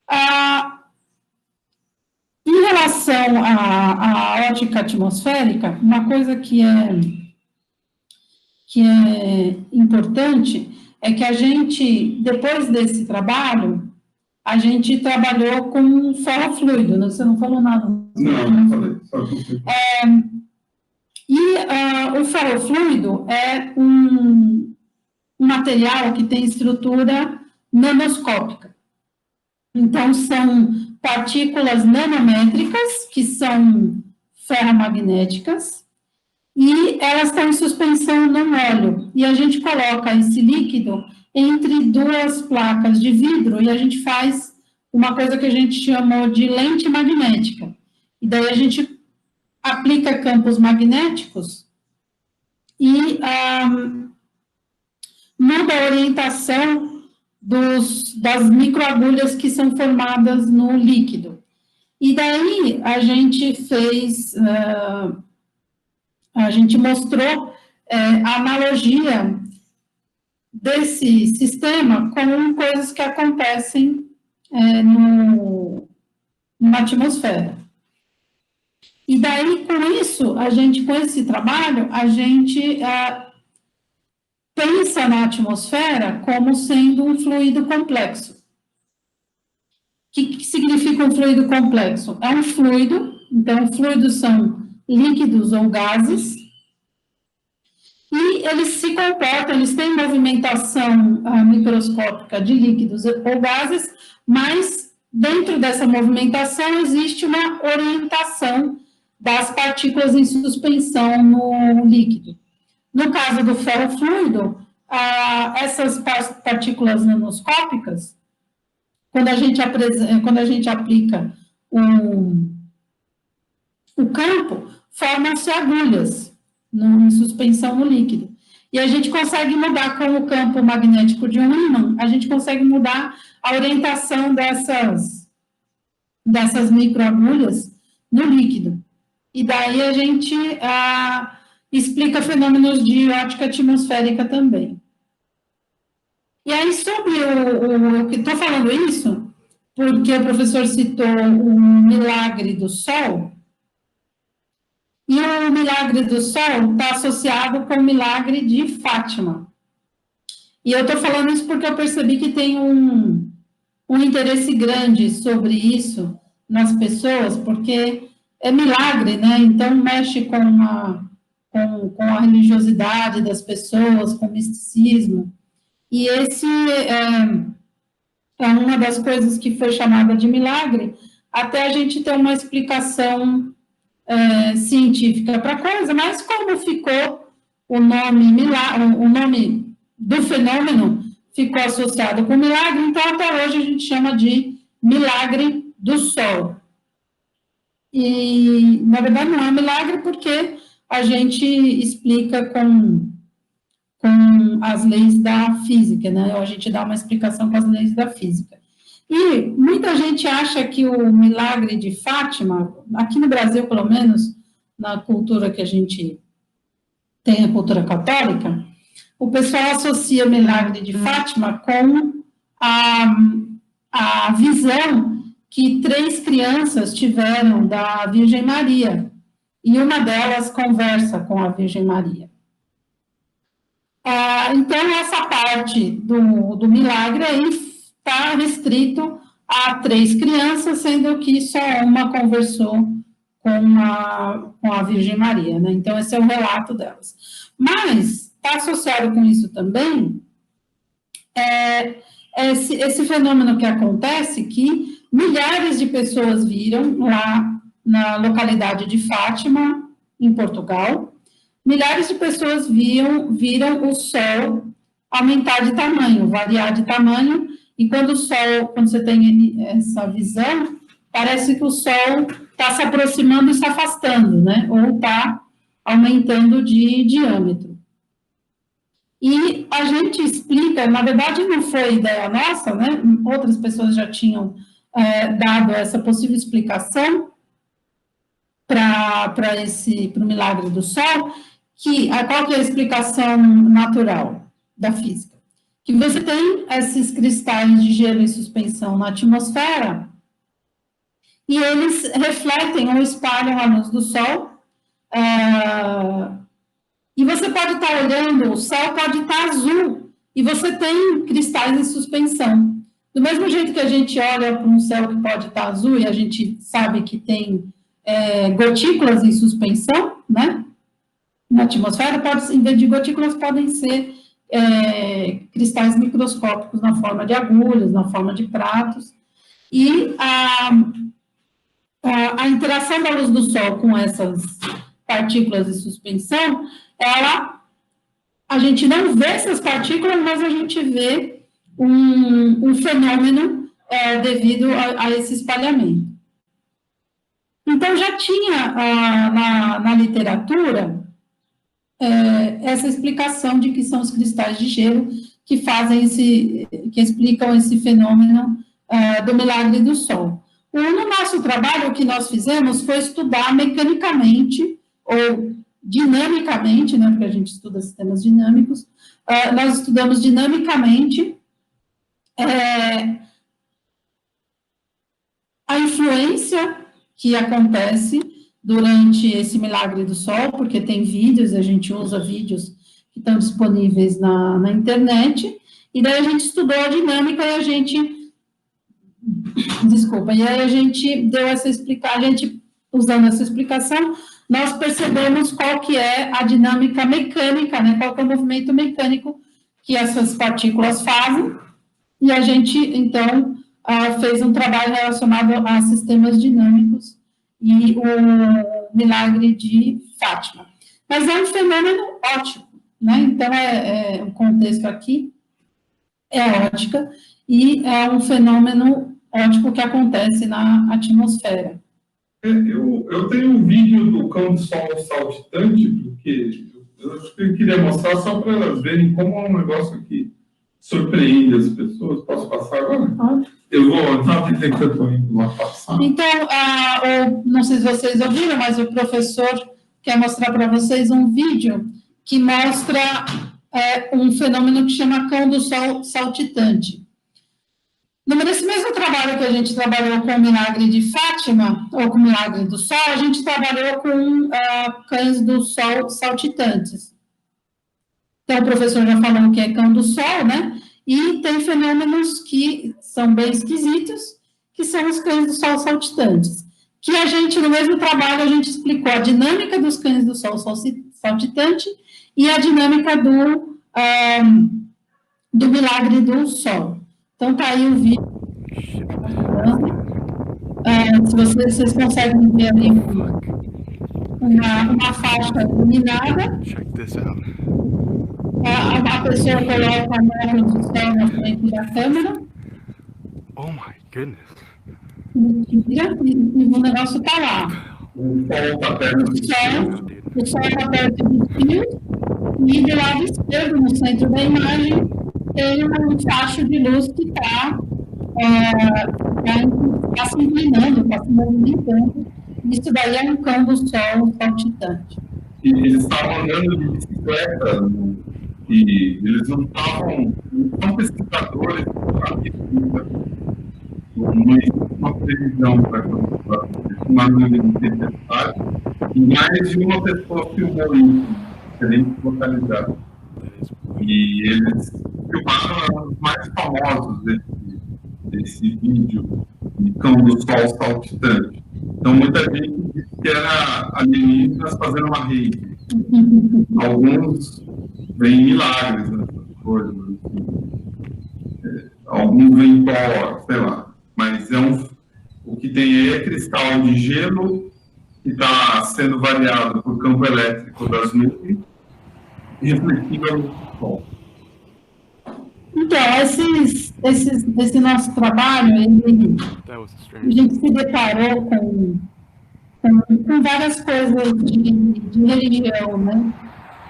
Ah, em relação à ótica atmosférica, uma coisa que é importante é que a gente, depois desse trabalho, a gente trabalhou com ferrofluido, né? Você não falou nada. Não falei. O ferrofluido é um material que tem estrutura nanoscópica. Então, são partículas nanométricas, que são ferromagnéticas, e elas estão em suspensão no óleo. E a gente coloca esse líquido entre duas placas de vidro e a gente faz uma coisa que a gente chamou de lente magnética. E daí a gente aplica campos magnéticos e muda a orientação das microagulhas que são formadas no líquido. E daí a gente a gente mostrou a analogia desse sistema com coisas que acontecem na atmosfera. E daí, com isso, com esse trabalho, a gente pensa na atmosfera como sendo um fluido complexo. O que significa um fluido complexo? É um fluido, então, fluidos são líquidos ou gases, e eles se comportam, eles têm movimentação microscópica de líquidos ou gases, mas dentro dessa movimentação existe uma orientação das partículas em suspensão no líquido. No caso do ferrofluido, essas partículas nanoscópicas, quando a gente aplica o campo, formam-se agulhas em suspensão no líquido. E a gente consegue mudar com o campo magnético de um ímã, a gente consegue mudar a orientação dessas microagulhas no líquido. E daí a gente explica fenômenos de ótica atmosférica também. E aí, sobre o que estou falando isso, porque o professor citou o milagre do Sol, e o milagre do Sol está associado com o milagre de Fátima. E eu estou falando isso porque eu percebi que tem um interesse grande sobre isso nas pessoas, porque é milagre, né? Então, mexe com a religiosidade das pessoas, com o misticismo. E esse é uma das coisas que foi chamada de milagre, até a gente ter uma explicação científica para a coisa, mas como ficou o nome do fenômeno ficou associado com milagre, então até hoje a gente chama de milagre do Sol. E, na verdade, não é milagre porque a gente explica com as leis da física, né? Ou a gente dá uma explicação com as leis da física. E muita gente acha que o milagre de Fátima, aqui no Brasil, pelo menos, na cultura que a gente tem, a cultura católica, o pessoal associa o milagre de Fátima com a visão que 3 crianças tiveram da Virgem Maria, e uma delas conversa com a Virgem Maria. Então, essa parte do milagre aí está restrito a 3 crianças, sendo que só uma conversou com a Virgem Maria, né? Então, esse é o relato delas. Mas, está associado com isso também esse fenômeno que acontece, que milhares de pessoas viram lá na localidade de Fátima, em Portugal, milhares de pessoas viram o Sol aumentar de tamanho, variar de tamanho, e quando você tem essa visão, parece que o Sol está se aproximando e se afastando, né? Ou está aumentando de diâmetro. E a gente explica, na verdade não foi ideia nossa, né? Outras pessoas já tinham dado essa possível explicação para o milagre do Sol, qual que é a explicação natural da física? que você tem esses cristais de gelo em suspensão na atmosfera e eles refletem ou espalham a luz do Sol. E você pode estar olhando, o céu pode estar azul, e você tem cristais em suspensão. Do mesmo jeito que a gente olha para um céu que pode estar azul, e a gente sabe que tem gotículas em suspensão, né? Na atmosfera, em vez de gotículas, podem ser cristais microscópicos na forma de agulhas, na forma de pratos. E a interação da luz do Sol com essas partículas de suspensão, a gente não vê essas partículas, mas a gente vê um fenômeno devido a esse espalhamento. Então, já tinha na literatura essa explicação de que são os cristais de gelo que explicam esse fenômeno do milagre do Sol. No nosso trabalho, o que nós fizemos foi estudar mecanicamente, ou dinamicamente, né, porque a gente estuda sistemas dinâmicos, nós estudamos dinamicamente a influência que acontece durante esse milagre do Sol, porque tem vídeos, a gente usa vídeos que estão disponíveis na internet, e daí a gente estudou a dinâmica e a gente deu essa explicação, usando essa explicação, nós percebemos qual que é a dinâmica mecânica, né, qual que é o movimento mecânico que essas partículas fazem, e a gente, então, fez um trabalho relacionado a sistemas dinâmicos e o milagre de Fátima. Mas é um fenômeno óptico, né, então o contexto aqui é ótica, e é um fenômeno óptico que acontece na atmosfera. Eu tenho um vídeo do cão do Sol saltitante, porque eu queria mostrar só para elas verem como é um negócio que surpreende as pessoas. Posso passar agora? Eu vou, não tem que eu estou indo lá passar. Então, não sei se vocês ouviram, mas o professor quer mostrar para vocês um vídeo que mostra um fenômeno que chama cão do Sol saltitante. Nesse mesmo trabalho que a gente trabalhou com o milagre de Fátima, ou com o milagre do Sol, a gente trabalhou com cães do Sol saltitantes. Então, o professor já falou que é cão do Sol, né? E tem fenômenos que são bem esquisitos, que são os cães do Sol saltitantes. Que a gente, no mesmo trabalho, a gente explicou a dinâmica dos cães do Sol saltitante e a dinâmica do milagre do Sol. Então, está aí o vídeo. Se vocês conseguem ver ali uma faixa iluminada. A pessoa coloca a mão do céu na frente da câmera. Oh, my goodness. E o negócio está lá. O sol está perto dos fios. E do lado esquerdo, no centro da imagem, tem um facho de luz que está se inclinando, está se movimentando. Isso daí é um cão do Sol saltitante. E eles estavam andando de bicicleta, e eles não são pesquisadores, uma previsão para uma número de tempestade, e mais de uma pessoa filmou isso, diferentes localidades. E eles filmaram os mais famosos desse vídeo de cão do Sol saltitante. Então, muita gente disse que era alienígenas fazendo uma rede. Alguns veem milagres nessas coisas. Assim. Alguns veem pó, sei lá. Mas o que tem aí é cristal de gelo que está sendo variado por campo elétrico das nuvens e refletido ao Sol. Então, esse nosso trabalho, a gente se deparou com várias coisas de religião, né?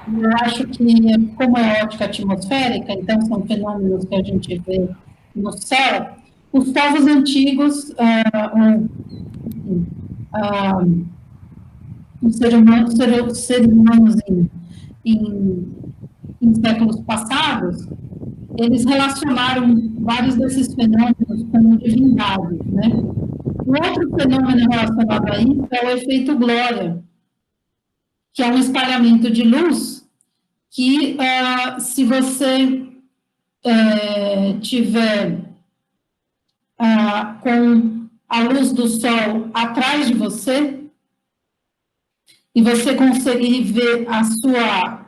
Eu acho que, como é ótica atmosférica, então são fenômenos que a gente vê no céu, os povos antigos, os seres humanos em séculos passados, eles relacionaram vários desses fenômenos com divindades, né? O outro fenômeno relacionado a isso é o efeito Glória, que é um espalhamento de luz que, se você tiver com a luz do sol atrás de você, e você conseguir ver a sua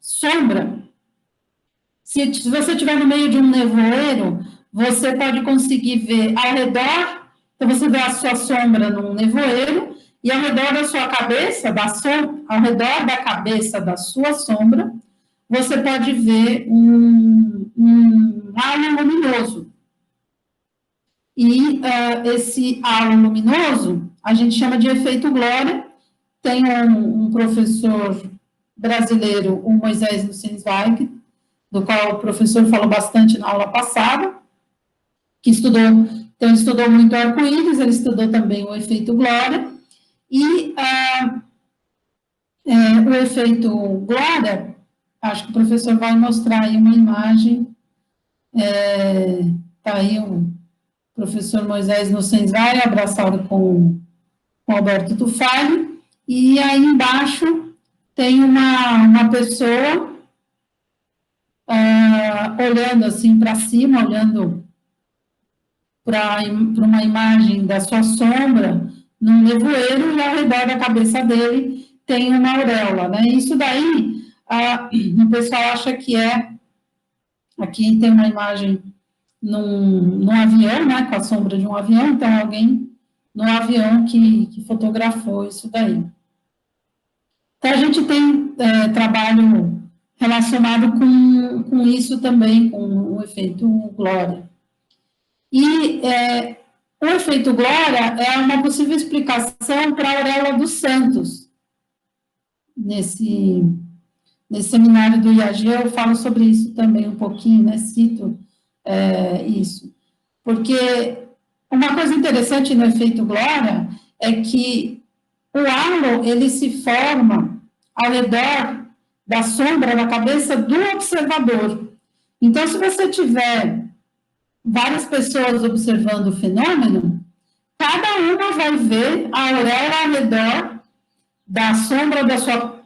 sombra, se você estiver no meio de um nevoeiro, você pode conseguir ver ao redor, então você vê a sua sombra num nevoeiro, e ao redor da sua cabeça, ao redor da cabeça da sua sombra, você pode ver um halo luminoso. E esse halo luminoso, a gente chama de efeito Glória. Tem um professor brasileiro, o Moisés Nussensweig, do qual o professor falou bastante na aula passada, que estudou muito arco-íris, ele estudou também o efeito Glória, e o efeito Glória, acho que o professor vai mostrar aí uma imagem, está aí o professor Moisés Nussensweig, abraçado com o Alberto Tufali, e aí embaixo tem uma pessoa olhando assim para cima, olhando para uma imagem da sua sombra num nevoeiro, e ao redor da cabeça dele tem uma auréola, né? Isso daí, o pessoal acha que aqui tem uma imagem num avião, né, com a sombra de um avião, então alguém no avião que fotografou isso daí. Então, a gente tem trabalho relacionado com isso também, com o efeito Glória. E o efeito Glória é uma possível explicação para a auréola dos santos. Nesse seminário do IAG, eu falo sobre isso também um pouquinho, né, cito isso. Porque uma coisa interessante no efeito Glória é que o halo, ele se forma ao redor da sombra da cabeça do observador. Então, se você tiver várias pessoas observando o fenômeno, cada uma vai ver a auréola ao redor da sombra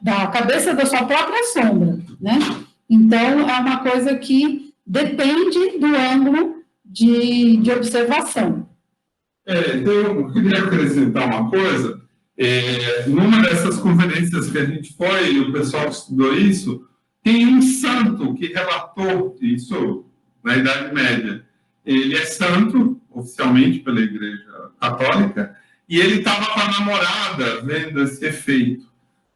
da cabeça da sua própria sombra, né? Então, é uma coisa que depende do ângulo de observação. Eu queria acrescentar uma coisa. Numa dessas conferências que a gente foi, o pessoal estudou isso, tem um santo que relatou isso na Idade Média. Ele é santo, oficialmente, pela Igreja Católica, e ele estava com a namorada vendo esse efeito.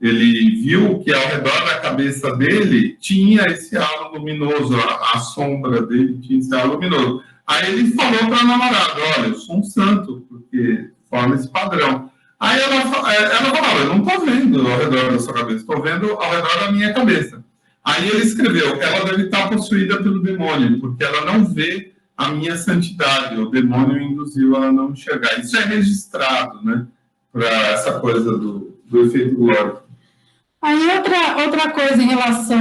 Ele viu que ao redor da cabeça dele tinha esse halo luminoso, a sombra dele tinha esse halo luminoso. Aí ele falou para a namorada: olha, eu sou um santo, porque forma esse padrão. Aí ela falou: eu não estou vendo ao redor da sua cabeça, estou vendo ao redor da minha cabeça. Aí ele escreveu: ela deve estar possuída pelo demônio, porque ela não vê a minha santidade, o demônio induziu ela a não enxergar. Isso é registrado, né, para essa coisa do efeito Glória. Aí outra coisa em relação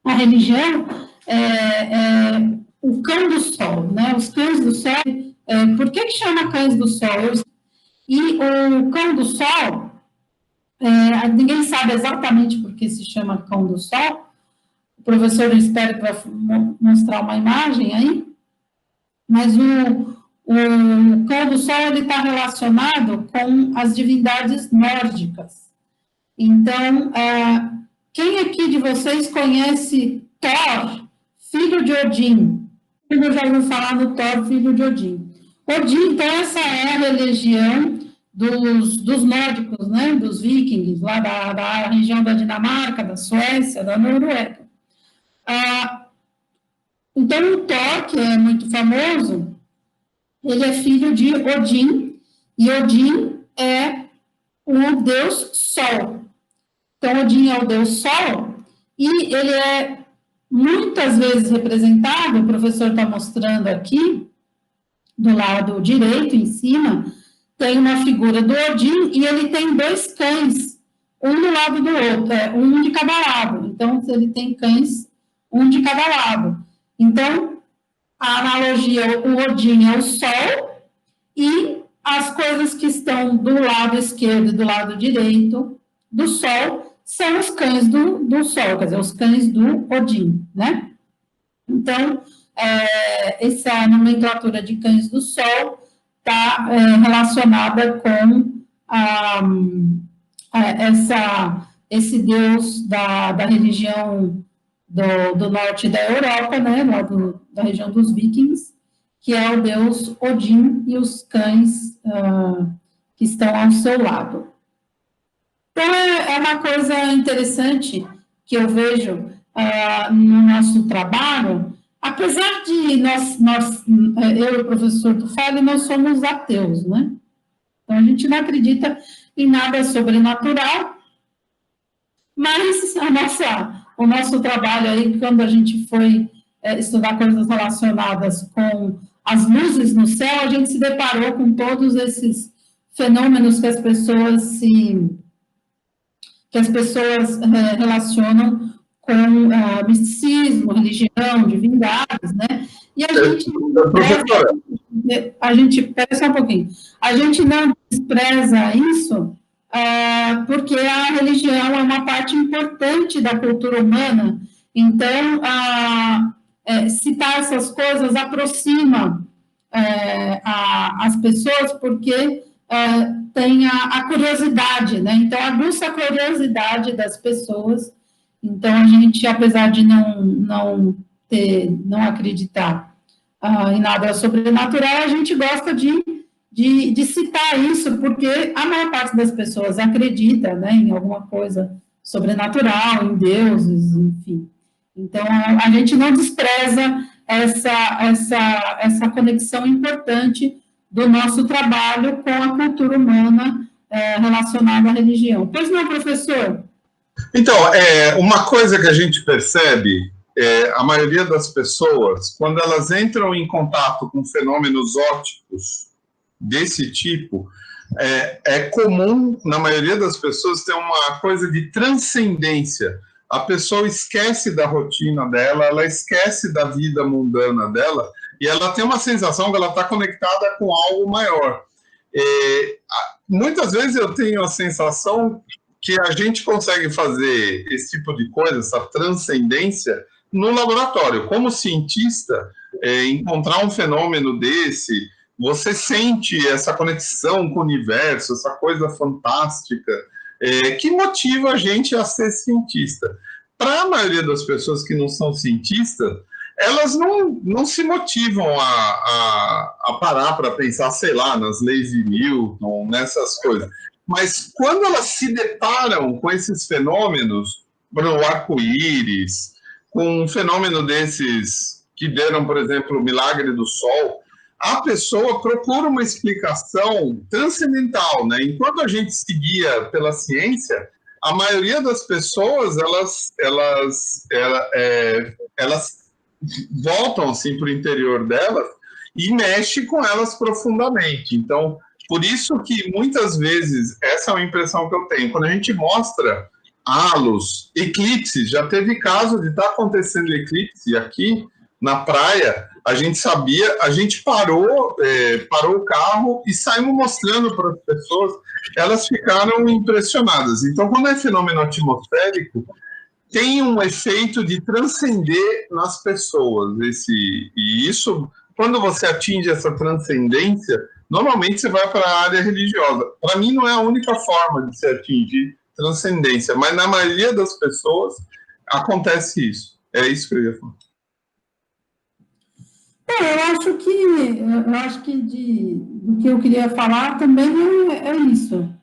à religião é o cão do sol, né? Os cães do sol, por que chama cães do sol? E o cão do sol, ninguém sabe exatamente por que se chama cão do sol. O professor, eu espero que vai mostrar uma imagem aí, mas o cão do sol está relacionado com as divindades nórdicas. Então, quem aqui de vocês conhece Thor, filho de Odin? Eu já ouvi falar do Thor, filho de Odin. Odin, então, essa é a religião dos nórdicos, né, dos vikings, lá da região da Dinamarca, da Suécia, da Noruega. Então, o Thor, que é muito famoso, ele é filho de Odin, e Odin é o deus Sol. Então, Odin é o deus Sol, e ele é muitas vezes representado, o professor está mostrando aqui, do lado direito, em cima, tem uma figura do Odin, e ele tem dois cães, um do lado do outro, um de cada lado. Então, ele tem cães, um de cada lado. Então, a analogia, o Odin é o Sol, e as coisas que estão do lado esquerdo e do lado direito do Sol são os cães do Sol, quer dizer, os cães do Odin, né? Então, essa nomenclatura de cães do Sol está relacionada com esse deus da religião do norte da Europa, né, lá da região dos vikings, que é o deus Odin e os cães que estão ao seu lado. Então, é uma coisa interessante que eu vejo no nosso trabalho, apesar de eu e o professor Tufali, nós somos ateus, né? Então, a gente não acredita em nada sobrenatural, mas o nosso trabalho aí, quando a gente foi estudar coisas relacionadas com as luzes no céu, a gente se deparou com todos esses fenômenos que as pessoas relacionam com misticismo, religião, divindades, né? E espera só um pouquinho, a gente não despreza isso porque a religião é uma parte importante da cultura humana, então citar essas coisas aproxima as pessoas, porque tem a curiosidade, né? Então, aguça a curiosidade das pessoas. Então, a gente, apesar de não acreditar em nada sobrenatural, a gente gosta de citar isso, porque a maior parte das pessoas acredita, né, em alguma coisa sobrenatural, em deuses, enfim. Então, a gente não despreza essa conexão importante do nosso trabalho com a cultura humana relacionada à religião. Pois não, professor? Então, uma coisa que a gente percebe, a maioria das pessoas, quando elas entram em contato com fenômenos ópticos desse tipo, é comum, na maioria das pessoas, ter uma coisa de transcendência. A pessoa esquece da rotina dela, ela esquece da vida mundana dela, e ela tem uma sensação que ela está conectada com algo maior. Muitas vezes eu tenho a sensação que a gente consegue fazer esse tipo de coisa, essa transcendência, no laboratório. Como cientista, encontrar um fenômeno desse, você sente essa conexão com o universo, essa coisa fantástica, que motiva a gente a ser cientista. Para a maioria das pessoas que não são cientistas, elas não se motivam a parar para pensar, sei lá, nas leis de Newton, nessas coisas. Mas quando elas se deparam com esses fenômenos, o arco-íris, com um fenômeno desses que deram, por exemplo, o milagre do Sol, a pessoa procura uma explicação transcendental, né? Enquanto a gente seguia pela ciência, a maioria das pessoas elas voltam assim para o interior delas e mexe com elas profundamente. Então, por isso que muitas vezes essa é uma impressão que eu tenho. Quando a gente mostra halos, eclipses, já teve caso de estar acontecendo eclipse aqui na praia. A gente sabia, a gente parou o carro e saímos mostrando para as pessoas, elas ficaram impressionadas. Então, quando é fenômeno atmosférico, tem um efeito de transcender nas pessoas. E isso, quando você atinge essa transcendência, normalmente você vai para a área religiosa. Para mim, não é a única forma de se atingir transcendência, mas na maioria das pessoas acontece isso. É isso que eu ia falar. Eu acho que do que eu queria falar também é isso.